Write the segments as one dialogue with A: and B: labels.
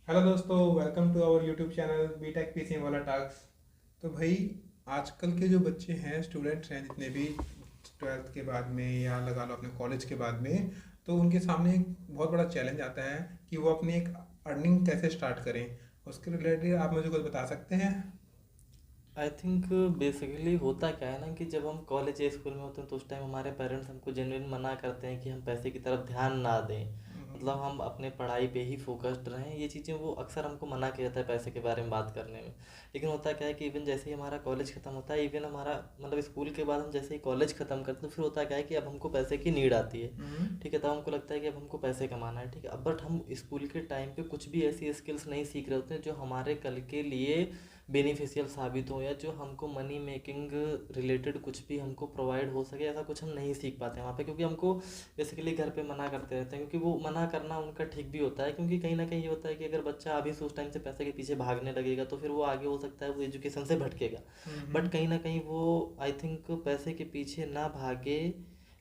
A: Hello दोस्तों, welcome to our YouTube channel BTech PC वाला task. तो भाई, आजकल के जो बच्चे हैं, स्टूडेंट्स हैं, जितने भी ट्वेल्थ के बाद में या लगा लो अपने कॉलेज के बाद में, तो उनके सामने एक बहुत बड़ा चैलेंज आता है कि वो अपनी एक अर्निंग कैसे स्टार्ट करें। उसके रिलेटेड आप मुझे कुछ बता सकते हैं?
B: आई थिंक बेसिकली होता क्या है ना कि जब हम कॉलेज या स्कूल में होते हैं तो उस टाइम हमारे पेरेंट्स हमको जेन्युइन मना करते हैं कि हम पैसे की तरफ ध्यान ना दें। मतलब हम अपने पढ़ाई पे ही फोकस्ड रहें, ये चीज़ें वो अक्सर हमको मना किया जाता है पैसे के बारे में बात करने में। लेकिन होता क्या है कि इवन जैसे ही हमारा कॉलेज ख़त्म होता है, इवन हमारा मतलब स्कूल के बाद हम जैसे ही कॉलेज ख़त्म करते हैं, तो फिर होता क्या है कि अब हमको पैसे की नीड आती है।
A: हम्म।
B: ठीक है, तब हमको लगता है कि अब हमको पैसे कमाना है। ठीक है, अब बट हम स्कूल के टाइम पे कुछ भी ऐसी स्किल्स नहीं सीख रहे होते हैं जो हमारे कल के लिए बेनिफिशियल साबित हो, या जो हमको मनी मेकिंग रिलेटेड कुछ भी हमको प्रोवाइड हो सके, ऐसा कुछ हम नहीं सीख पाते हैं वहाँ पे, क्योंकि हमको बेसिकली घर पे मना करते रहते हैं। क्योंकि वो मना करना उनका ठीक भी होता है, क्योंकि कहीं ना कहीं ये होता है कि अगर बच्चा अभी से उस टाइम से पैसे के पीछे भागने लगेगा तो फिर वो आगे हो सकता है वो एजुकेशन से भटकेगा। बट
A: हम्म।
B: कहीं ना कहीं वो आई थिंक पैसे के पीछे ना भागे,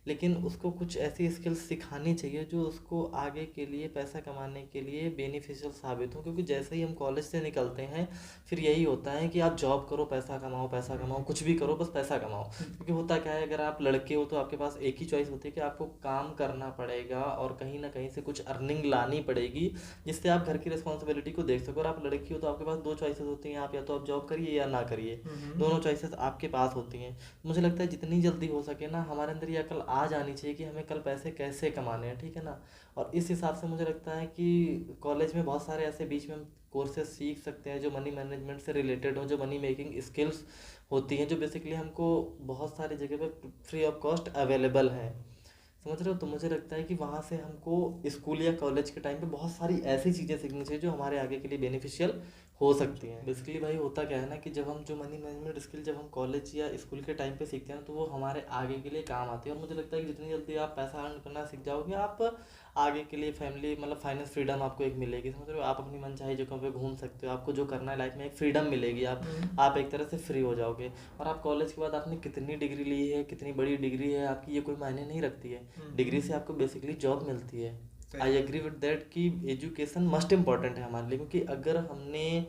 B: लेकिन उसको कुछ ऐसी स्किल्स सिखानी चाहिए जो उसको आगे के लिए पैसा कमाने के लिए बेनिफिशियल साबित हो। क्योंकि जैसे ही हम कॉलेज से निकलते हैं फिर यही होता है कि आप जॉब करो, पैसा कमाओ, पैसा कमाओ,
A: हम्म।
B: कुछ भी करो, बस पैसा कमाओ। क्योंकि होता क्या है, अगर आप लड़के हो तो आपके पास एक ही चॉइस होती है कि आपको काम करना पड़ेगा और कहीं ना कहीं से कुछ अर्निंग लानी पड़ेगी, जिससे आप घर की रिस्पॉन्सिबिलिटी को देख सको। और आप लड़की हो तो आपके पास दो चॉइसेस होती हैं, आप या तो आप जॉब करिए या ना करिए।
A: हम्म।
B: दोनों चॉइसेस आपके पास होती हैं। मुझे लगता है जितनी जल्दी हो सके ना हमारे अंदर ये अकल आ जानी चाहिए कि हमें कल पैसे कैसे कमाने हैं। ठीक है ना। और इस हिसाब से मुझे लगता है कि कॉलेज में बहुत सारे ऐसे बीच में हम कोर्सेज सीख सकते हैं जो मनी मैनेजमेंट से रिलेटेड हो, जो मनी मेकिंग स्किल्स होती हैं, जो बेसिकली हमको बहुत सारी जगह पे फ्री ऑफ कॉस्ट अवेलेबल हैं। समझ रहे हो? तो मुझे लगता है कि वहाँ से हमको स्कूल या कॉलेज के टाइम पे बहुत सारी ऐसी चीज़ें सीखनी चाहिए जो हमारे आगे के लिए बेनिफिशियल हो सकती हैं। बेसिकली भाई होता क्या है ना कि जब हम जो मनी मैनेजमेंट स्किल जब हम कॉलेज या स्कूल के टाइम पे सीखते हैं ना, तो वो हमारे आगे के लिए काम आती है। और मुझे लगता है कि जितनी जल्दी आप पैसा अर्न करना सीख जाओगे, आप आगे के लिए फैमिली मतलब फाइनेंस फ्रीडम आपको एक मिलेगी। समझ रहे हो? आप अपनी मनचाही जगहों पे घूम सकते हो, आपको जो करना है लाइफ में एक फ्रीडम मिलेगी। आप
A: हम्म।
B: आप एक तरह से फ्री हो जाओगे। और आप कॉलेज के बाद आपने कितनी डिग्री ली है, कितनी बड़ी डिग्री है आपकी, ये कोई मायने नहीं रखती है। डिग्री से आपको बेसिकली जॉब मिलती है।
A: सही
B: आई
A: बात
B: एग्री
A: है।
B: विद दैट कि एजुकेशन मस्ट इम्पॉर्टेंट है हमारे लिए। क्योंकि अगर हमने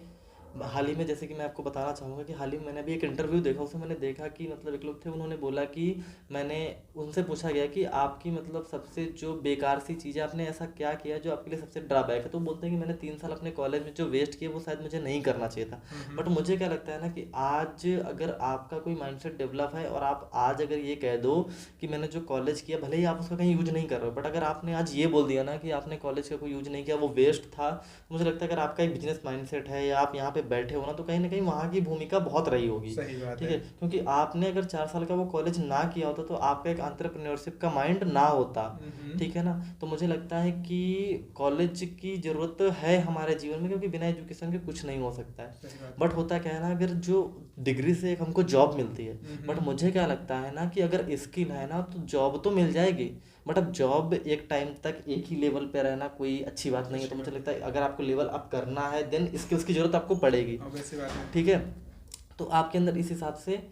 B: हाल ही में, जैसे कि मैं आपको बताना चाहूँगा कि हाल ही में मैंने अभी एक इंटरव्यू देखा, उसमें मैंने देखा कि मतलब एक लोग थे, उन्होंने बोला कि मैंने उनसे पूछा गया कि आपकी मतलब सबसे जो बेकार सी चीज़ है, आपने ऐसा क्या किया जो आपके लिए सबसे ड्रॉबैक है। तो वो बोलते हैं कि मैंने 3 साल अपने कॉलेज में जो वेस्ट किए वो शायद मुझे नहीं करना चाहिए था। बट
A: हम्म।
B: मुझे क्या लगता है ना कि आज अगर आपका कोई माइंडसेट डेवलप है और आप आज अगर ये कह दो कि मैंने जो कॉलेज किया, भले ही आप उसका कहीं यूज नहीं कर रहे हो, बट अगर आपने आज ये बोल दिया ना कि आपने कॉलेज का कोई यूज नहीं किया, वो वेस्ट था, तो मुझे लगता है अगर आपका एक बिजनेस माइंडसेट है या आप यहाँ पे बैठे हो ना, तो कहीं ना कहीं वहाँ की भूमिका बहुत रही होगी।
A: सही बात
B: ठीक
A: है।
B: है, क्योंकि आपने अगर 4 साल का वो कॉलेज ना किया होता तो आपका एक एंटरप्रेन्योरशिप का माइंड ना होता।
A: हम्म।
B: ठीक है ना। तो मुझे लगता है कि कॉलेज की ज़रूरत है हमारे जीवन में, क्योंकि बिना एजुकेशन के कुछ नहीं हो सकता है।
A: सही बात है।
B: बट होता क्या है ना, अगर जो डिग्री से एक हमको जॉब मिलती है, बट
A: हम्म।
B: मुझे क्या लगता है ना कि अगर स्किल है ना तो जॉब तो मिल जाएगी। बट अब जॉब एक टाइम तक एक ही लेवल पे रहना कोई अच्छी बात नहीं है। तो
A: अच्छी
B: मुझे
A: बात
B: लगता है अगर आपको लेवल अप करना है देन स्किल्स की ज़रूरत आपको पड़ेगी।
A: है, ऑब्वियस सी बात है।
B: ठीक है। तो आपके अंदर इस हिसाब से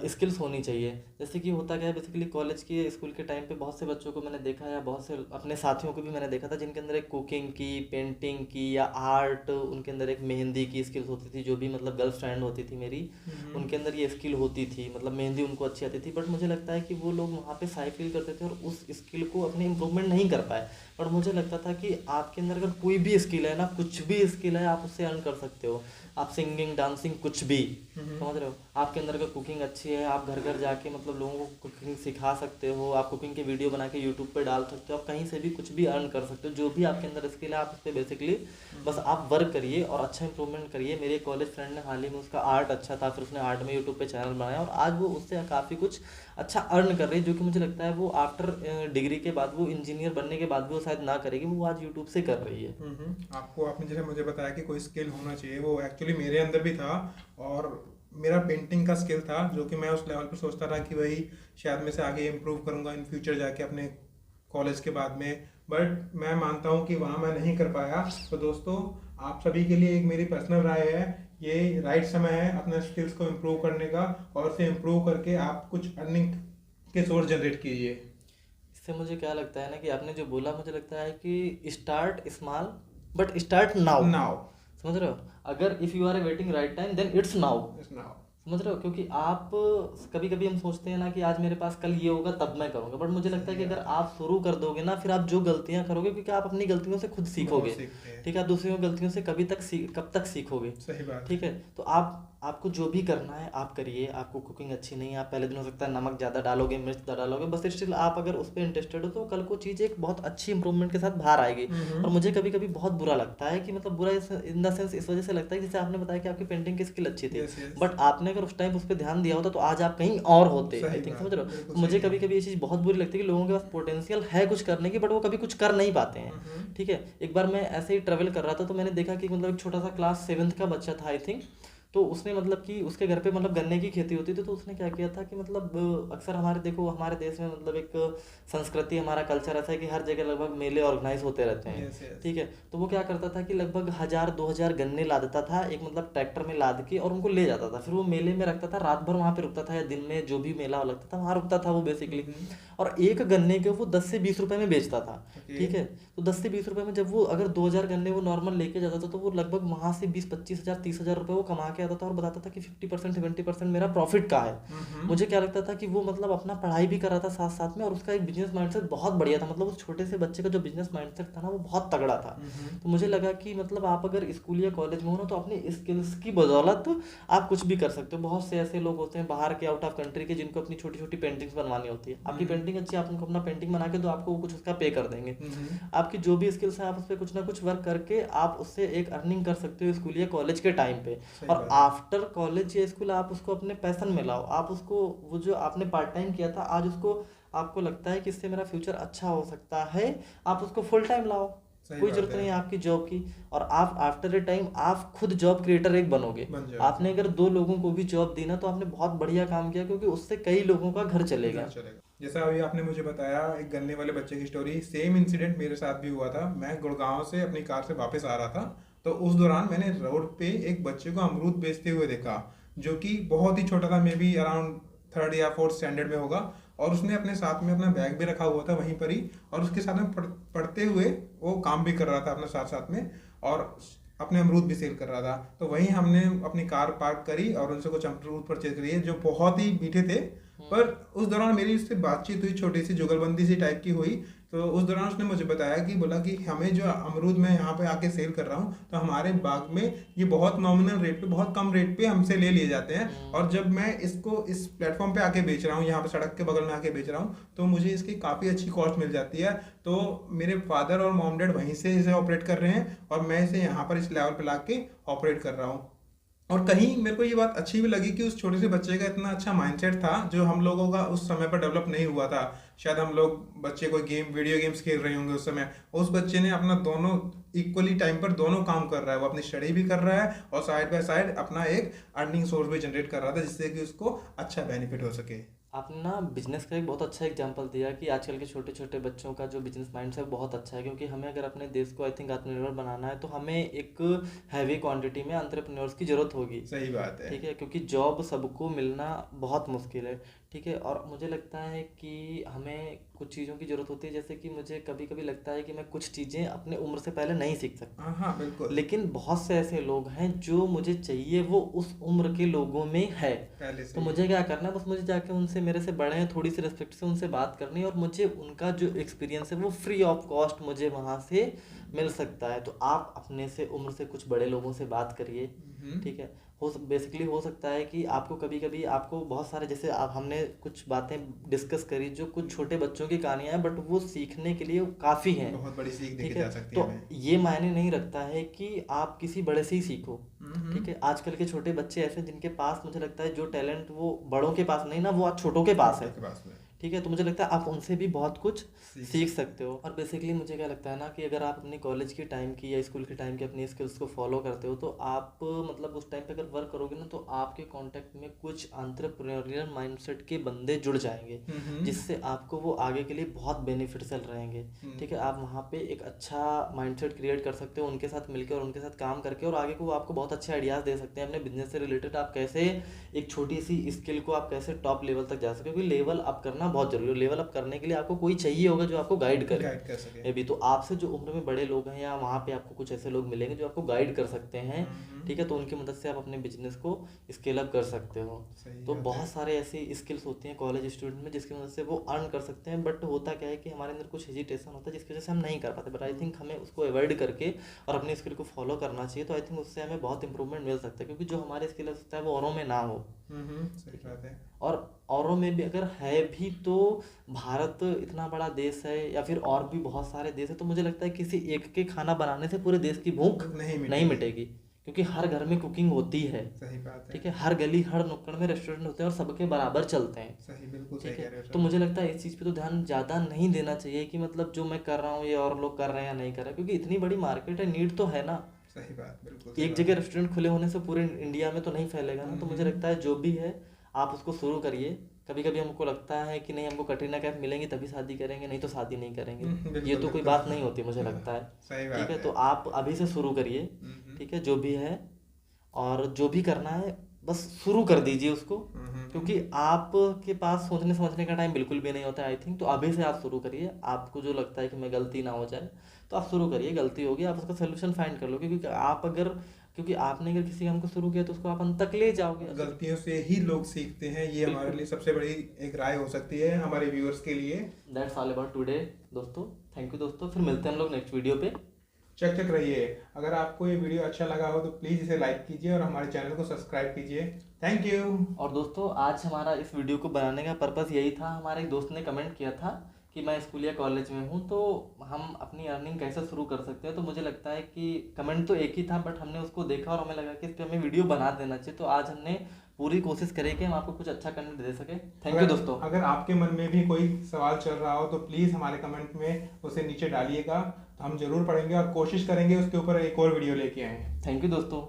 B: स्किल्स होनी चाहिए। जैसे कि होता क्या है, बेसिकली कॉलेज के स्कूल के टाइम पे बहुत से बच्चों को मैंने देखा है, या बहुत से अपने साथियों को भी मैंने देखा था, जिनके अंदर एक कुकिंग की, पेंटिंग की या आर्ट, उनके अंदर एक मेहंदी की स्किल्स होती थी। जो भी मतलब गर्ल फ्रेंड होती थी मेरी,
A: हम्म।
B: उनके अंदर ये स्किल होती थी, मतलब मेहंदी उनको अच्छी आती थी। बट मुझे लगता है कि वो लोग वहाँ पे साइकिल करते थे और उस स्किल को अपने इम्प्रूवमेंट नहीं कर पाए। बट मुझे लगता था कि आपके अंदर अगर कोई भी स्किल है ना, कुछ भी स्किल है, आप उससे अर्न कर सकते हो। आप सिंगिंग, डांसिंग, कुछ भी।
A: हम्म।
B: समझ रहे हो? आपके अंदर अगर कुकिंग अच्छी है, आप घर घर जाके मतलब लोगों को कुकिंग सिखा सकते हो, आप कुकिंग के वीडियो बना के यूट्यूब पे डाल सकते हो, आप कहीं से भी कुछ भी अर्न कर सकते हो। जो भी आपके अंदर स्किल है आप उस पर बेसिकली बस
A: हम्म।
B: आप वर्क करिए और अच्छा इंप्रूवमेंट करिए। मेरे कॉलेज फ्रेंड ने हाल ही में, उसका आर्ट अच्छा था, फिर उसने आर्ट में यूट्यूब पे चैनल बनाया और आज वो उससे काफ़ी कुछ अच्छा अर्न कर रही है। जो कि मुझे लगता है वो आफ्टर डिग्री के बाद, वो इंजीनियर बनने के बाद भी वो शायद ना करेगी, वो आज यूट्यूब से कर रही है।
A: आपको आपने जैसे मुझे बताया कि कोई स्किल होना चाहिए, वो एक्चुअली मेरे अंदर भी था। और मेरा पेंटिंग का स्किल था, जो कि मैं उस लेवल पर सोचता था कि भाई शायद मैं से आगे इम्प्रूव करूंगा इन फ्यूचर जाके अपने कॉलेज के बाद में। बट मैं मानता हूँ कि वहाँ मैं नहीं कर पाया। तो दोस्तों, आप सभी के लिए एक मेरी पर्सनल राय है, ये राइट समय है अपने स्किल्स को इम्प्रूव करने का, और उसे इम्प्रूव करके आप कुछ अर्निंग के सोर्स जनरेट कीजिए।
B: इससे मुझे क्या लगता है ना कि आपने जो बोला, मुझे लगता है कि start small but start now.
A: Now.
B: समझ रहे हो? अगर if you are waiting right time then it's now.
A: It's now.
B: समझ रहे हो? क्योंकि आप कभी कभी हम सोचते हैं ना कि आज मेरे पास कल ये होगा तब मैं करूँगा, बट मुझे लगता है
A: सही
B: कि अगर
A: बात है।
B: आप शुरू कर दोगे ना, फिर आप जो गलतियां करोगे, क्योंकि आप अपनी गलतियों से खुद
A: बहुत
B: सीखोगे।
A: सीखते हैं।
B: ठीक है? आप दूसरों की गलतियों से कब तक सीखोगे?
A: सही बात
B: ठीक
A: है।
B: है? तो आपको जो भी करना है आप करिए। आपको कुकिंग अच्छी नहीं है, आप पहले दिन हो सकता है नमक ज़्यादा डालोगे, मिर्च ज़्यादा डालोगे, बस स्टिल आप अगर उस पर इंटरेस्टेड हो तो कल को चीज़ एक बहुत अच्छी इंप्रूवमेंट के साथ बाहर आएगी। और मुझे कभी कभी बहुत बुरा लगता है कि मतलब बुरा इन द सेंस इस वजह से लगता है, जैसे आपने बताया कि आपकी पेंटिंग की स्किल अच्छी थी,
A: यस यस।
B: बट आपने अगर उस टाइम उस पर ध्यान दिया होता तो आज आप कहीं और होते।
A: सही
B: आई थिंक, समझ
A: बात
B: रहे
A: है,
B: हो?
A: बिल्कुल
B: तो मुझे
A: सही है।
B: कभी कभी ये चीज़ बहुत बुरी लगती है कि लोगों के पास पोटेंशियल है कुछ करने की, बट वो कभी कुछ कर नहीं पाते हैं। ठीक है? एक बार मैं ऐसे ही ट्रेवल कर रहा था तो मैंने देखा कि मतलब एक छोटा सा क्लास 7th का बच्चा था, आई थिंक। तो उसने मतलब कि उसके घर पे मतलब गन्ने की खेती होती थी, तो उसने क्या किया था कि मतलब अक्सर हमारे देखो हमारे देश में मतलब एक संस्कृति, हमारा कल्चर ऐसा है कि हर जगह लगभग मेले ऑर्गेनाइज होते रहते हैं।
A: Yes yes.
B: ठीक है? तो वो क्या करता था कि लगभग 1000-2000 गन्ने ला देता था एक मतलब ट्रैक्टर में लाद के, और उनको ले जाता था। फिर वो मेले में रखता था, रात भर वहाँ पे रुकता था, या दिन में जो भी मेला लगता था वहाँ रुकता था वो बेसिकली। और एक गन्ने के वो 10 से 20 रुपए में बेचता था।
A: ओके।
B: ठीक है? तो 10 से 20 रुपए में जब वो अगर 2000 गन्ने वो नॉर्मल लेके जाता था, तो वो लगभग वहाँ से 20-25 हज़ार 30 हज़ार रुपये वो कमा के आता था, और बताता था कि 50% 70% मेरा प्रॉफिट का है। मुझे क्या लगता था कि वो मतलब अपना पढ़ाई भी कर रहा था साथ साथ में, और उसका एक बिजनेस माइंडसेट बहुत बढ़िया था। मतलब उस छोटे से बच्चे का जो बिजनेस माइंडसेट था ना वो बहुत तगड़ा था। तो मुझे लगा कि मतलब आप अगर स्कूल या कॉलेज में हो ना, तो अपनी स्किल्स की बदौलत आप कुछ भी कर सकते हो। बहुत से ऐसे लोग होते हैं बाहर के, आउट ऑफ कंट्री के, जिनको अपनी छोटी छोटी पेंटिंग्स बनवानी होती है। आपकी पेंटिंग अच्छी है, आप उनको अपना पेंटिंग बना के दो, आपको वो कुछ उसका पे कर देंगे। आपकी जो भी स्किल्स हैं आप उस पर कुछ ना कुछ वर्क करके आप उससे एक अर्निंग कर सकते हो स्कूल या कॉलेज के टाइम पे।
A: सही
B: और
A: बात है।
B: आफ्टर कॉलेज या स्कूल आप उसको अपने पैशन में लाओ। आप उसको वो जो आपने पार्ट टाइम किया था आज उसको आपको लगता है कि इससे मेरा फ्यूचर अच्छा हो सकता है, आप उसको फुल टाइम लाओ।
A: सही
B: कोई
A: बात
B: जरूरत
A: है।
B: नहीं है आपकी जॉब की। और आप आफ्टर ए टाइम आप खुद जॉब क्रिएटर एक बनोगे।
A: बन जाओगे।
B: आपने अगर 2 लोगों को भी जॉब दी ना, तो आपने बहुत बढ़िया काम किया, क्योंकि उससे कई लोगों का घर चलेगा।
A: घर चलेगा। जैसा अभी आपने मुझे बताया एक गन्ने वाले बच्चे की स्टोरी, सेम इंसिडेंट मेरे साथ भी हुआ था। मैं गुड़गांव से अपनी कार से वापस आ रहा था, तो उस दौरान मैंने रोड पे एक बच्चे को अमरूद बेचते हुए देखा, जो कि बहुत ही छोटा था, मे बी अराउंड 3rd या 4th स्टैंडर्ड में होगा। और उसने अपने साथ में अपना बैग भी रखा हुआ था वहीं पर ही, और उसके साथ में पढ़ते हुए वो काम भी कर रहा था अपने साथ साथ में, और अपने अमरूद भी सेल कर रहा था। तो वहीं हमने अपनी कार पार्क करी और उनसे कुछ अमरूद परचेज करिए जो बहुत ही मीठे थे। पर उस दौरान मेरी उससे बातचीत हुई, छोटी सी जुगलबंदी सी टाइप की हुई। तो उस दौरान उसने मुझे बताया कि बोला कि हमें जो अमरूद मैं यहाँ पे आके सेल कर रहा हूँ, तो हमारे बाग में ये बहुत नॉमिनल रेट पे, बहुत कम रेट पे हमसे ले लिए जाते हैं, और जब मैं इसको इस प्लेटफॉर्म पे आके बेच रहा हूँ, यहाँ पे सड़क के बगल में आके बेच रहा हूँ, तो मुझे इसकी काफ़ी अच्छी कॉस्ट मिल जाती है। तो मेरे फादर और मॉम डैड वहीं से इसे ऑपरेट कर रहे हैं, और मैं इसे यहाँ पर इस लेवल पे ला के ऑपरेट कर रहा हूँ। और कहीं मेरे को ये बात अच्छी भी लगी कि उस छोटे से बच्चे का इतना अच्छा माइंडसेट था, जो हम लोगों का उस समय पर डेवलप नहीं हुआ था। शायद हम लोग बच्चे कोई वीडियो गेम्स खेल रहे होंगे उस समय, उस बच्चे ने अपना दोनों इक्वली टाइम पर दोनों काम कर रहा है। वो अपनी स्टडी भी कर रहा है और साइड बाय साइड अपना एक अर्निंग सोर्स भी जनरेट कर रहा था, जिससे कि उसको अच्छा बेनिफिट हो सके।
B: आपने ना बिजनेस का एक बहुत अच्छा एग्जांपल दिया कि आजकल के छोटे छोटे बच्चों का जो बिजनेस माइंड है वो बहुत अच्छा है। क्योंकि हमें अगर अपने देश को आई थिंक आत्मनिर्भर बनाना है, तो हमें एक हैवी क्वांटिटी में एंटरप्रेन्योर्स की ज़रूरत होगी।
A: सही बात है।
B: ठीक है? क्योंकि जॉब सबको मिलना बहुत मुश्किल है। ठीक है? और मुझे लगता है कि हमें कुछ चीज़ों की ज़रूरत होती है, जैसे कि मुझे कभी कभी लगता है कि मैं कुछ चीज़ें अपने उम्र से पहले नहीं सीख सकता।
A: हाँ हाँ बिल्कुल।
B: लेकिन बहुत से ऐसे लोग हैं जो मुझे चाहिए वो उस उम्र के लोगों में है।
A: पहले से
B: तो
A: ही।
B: मुझे क्या करना है, बस मुझे जाके उनसे, मेरे से बड़े हैं, थोड़ी सी रिस्पेक्ट से उनसे बात करनी है, और मुझे उनका जो एक्सपीरियंस है वो फ्री ऑफ कॉस्ट मुझे वहाँ से मिल सकता है। तो आप अपने से उम्र से कुछ बड़े लोगों से बात करिए। ठीक है? बेसिकली हो सकता है कि आपको कभी कभी आपको बहुत सारे, जैसे आप हमने कुछ बातें डिस्कस करी जो कुछ छोटे बच्चों की कहानियां हैं, बट वो सीखने के लिए काफ़ी हैं।
A: बहुत बड़ी सीख देखी
B: ठीक है?
A: जा सकती
B: तो
A: है हमें।
B: ये मायने नहीं रखता है कि आप किसी बड़े से ही सीखो। ठीक है? आजकल के छोटे बच्चे ऐसे हैं जिनके पास मुझे लगता है जो टैलेंट वो बड़ों के पास नहीं ना, वो आज छोटों के पास है।
A: के पास में।
B: ठीक है? तो मुझे लगता है आप उनसे भी बहुत कुछ
A: सीख
B: सीख सकते हो। और बेसिकली मुझे क्या लगता है ना कि अगर आप अपनी कॉलेज की टाइम की या स्कूल के टाइम की अपनी स्किल्स को फॉलो करते हो, तो आप मतलब उस टाइम पे अगर वर्क करोगे ना, तो आपके कांटेक्ट में कुछ एंटरप्रेन्योरियल माइंडसेट के बंदे जुड़ जाएंगे, जिससे आपको वो आगे के लिए बहुत बेनिफिशियल रहेंगे। ठीक है? आप वहाँ पे एक अच्छा माइंडसेट क्रिएट कर सकते हो उनके साथ मिलकर और उनके साथ काम करके, और आगे को वो आपको बहुत अच्छे आइडियाज़ दे सकते हैं अपने बिजनेस से रिलेटेड। आप कैसे एक छोटी सी स्किल को आप कैसे टॉप लेवल तक जा सकते हो, क्योंकि लेवल अप करना बहुत जरूरी है। लेवल अप करने के लिए आपको कोई चाहिए होगा जो आपको गाइड करे।
A: गाइड कर सके।
B: मे बी तो आपसे जो उम्र में बड़े लोग हैं या वहाँ पे आपको कुछ ऐसे लोग मिलेंगे जो आपको गाइड कर सकते हैं, ठीक है, तो उनकी मदद से आप अपने बिजनेस को स्केल अप कर सकते हो।
A: सही
B: तो
A: बात
B: बहुत
A: है।
B: सारे ऐसी स्किल्स होती हैं कॉलेज स्टूडेंट में जिसकी मदद से वो अर्न कर सकते हैं, बट होता क्या है कि हमारे अंदर कुछ हेजिटेशन होता है जिसकी वजह से हम नहीं कर पाते। बट आई थिंक हमें उसको अवॉइड करके और अपनी स्किल को फॉलो करना चाहिए, तो आई थिंक उससे हमें बहुत इंप्रूवमेंट मिल सकता है, क्योंकि जो हमारे स्किल होता है वो औरों में ना हो।
A: सही बात है।
B: और औरों में भी अगर है भी तो भारत इतना बड़ा देश है या फिर और भी बहुत सारे देश है, तो मुझे लगता है किसी एक के खाना बनाने से पूरे देश की भूख
A: नहीं
B: नहीं
A: मिटेगी।
B: मिटेगी, क्योंकि हर घर में कुकिंग होती है।
A: सही बात है।
B: ठीक है, हर गली हर नुक्कड़ में रेस्टोरेंट होते हैं और सबके बराबर चलते हैं।
A: सही, बिल्कुल सही
B: ठीक
A: कह
B: है,
A: रहे हो
B: तो
A: सर।
B: मुझे लगता है इस चीज़ पे तो ध्यान ज़्यादा नहीं देना चाहिए कि मतलब जो मैं कर रहा हूँ ये और लोग कर रहे हैं या नहीं कर रहे हैं, क्योंकि इतनी बड़ी मार्केट है, नीड तो है ना।
A: सही बात, बिल्कुल सही
B: एक
A: बात
B: जगह
A: है।
B: रेस्टोरेंट खुले होने से पूरे इंडिया में तो नहीं फैलेगा ना। तो मुझे लगता है जो भी है आप उसको शुरू करिए। कभी कभी हमको लगता है कि नहीं हमको कटरीना कैफ मिलेंगी तभी शादी करेंगे, नहीं तो शादी नहीं करेंगे। ये
A: बिल्कुल
B: तो कोई
A: बिल्कुल।
B: बात नहीं होती मुझे लगता है।
A: सही
B: ठीक
A: बात
B: है,
A: है।
B: तो आप अभी से शुरू करिए। ठीक है, जो भी है और जो भी करना है बस शुरू कर दीजिए उसको, क्योंकि आपके पास सोचने समझने का टाइम बिल्कुल भी नहीं होता है आई थिंक। तो अभी से आप शुरू करिए। आपको जो लगता है कि मैं गलती ना हो जाए तो आप शुरू करिए, गलती होगी आप उसका सोल्यूशन फाइंड कर लो, क्योंकि आपने अगर किसी काम को शुरू किया तो उसको आप अंत तक ले जाओगे।
A: गलतियों से ही लोग सीखते हैं, ये हमारे
B: बिल्कुल।
A: लिए सबसे बड़ी एक राय हो सकती है हमारे व्यूअर्स के लिए।
B: दैट्स ऑल अबाउट टुडे दोस्तों। थैंक यू दोस्तों, फिर मिलते हैं हम लोग नेक्स्ट वीडियो पे।
A: चेक चेक रहिए। अगर आपको ये वीडियो अच्छा लगा हो तो प्लीज़ इसे लाइक कीजिए और हमारे चैनल को सब्सक्राइब कीजिए। Thank you.
B: और दोस्तों आज हमारा इस वीडियो को बनाने का पर्पस यही था। हमारे एक दोस्त ने कमेंट किया था कि मैं स्कूल या कॉलेज में हूँ तो हम अपनी अर्निंग कैसे शुरू कर सकते हैं। तो मुझे लगता है कि कमेंट तो एक ही था, बट हमने उसको देखा और हमें लगा कि इस पर हमें वीडियो बना देना चाहिए। तो आज हमने पूरी कोशिश करी कि हम आपको कुछ अच्छा कंटेंट दे सके। थैंक यू दोस्तों।
A: अगर आपके मन में भी कोई सवाल चल रहा हो तो प्लीज़ हमारे कमेंट में उसे नीचे डालिएगा, तो हम जरूर पढ़ेंगे और कोशिश करेंगे उसके ऊपर एक और वीडियो लेके आएँ।
B: थैंक यू दोस्तों।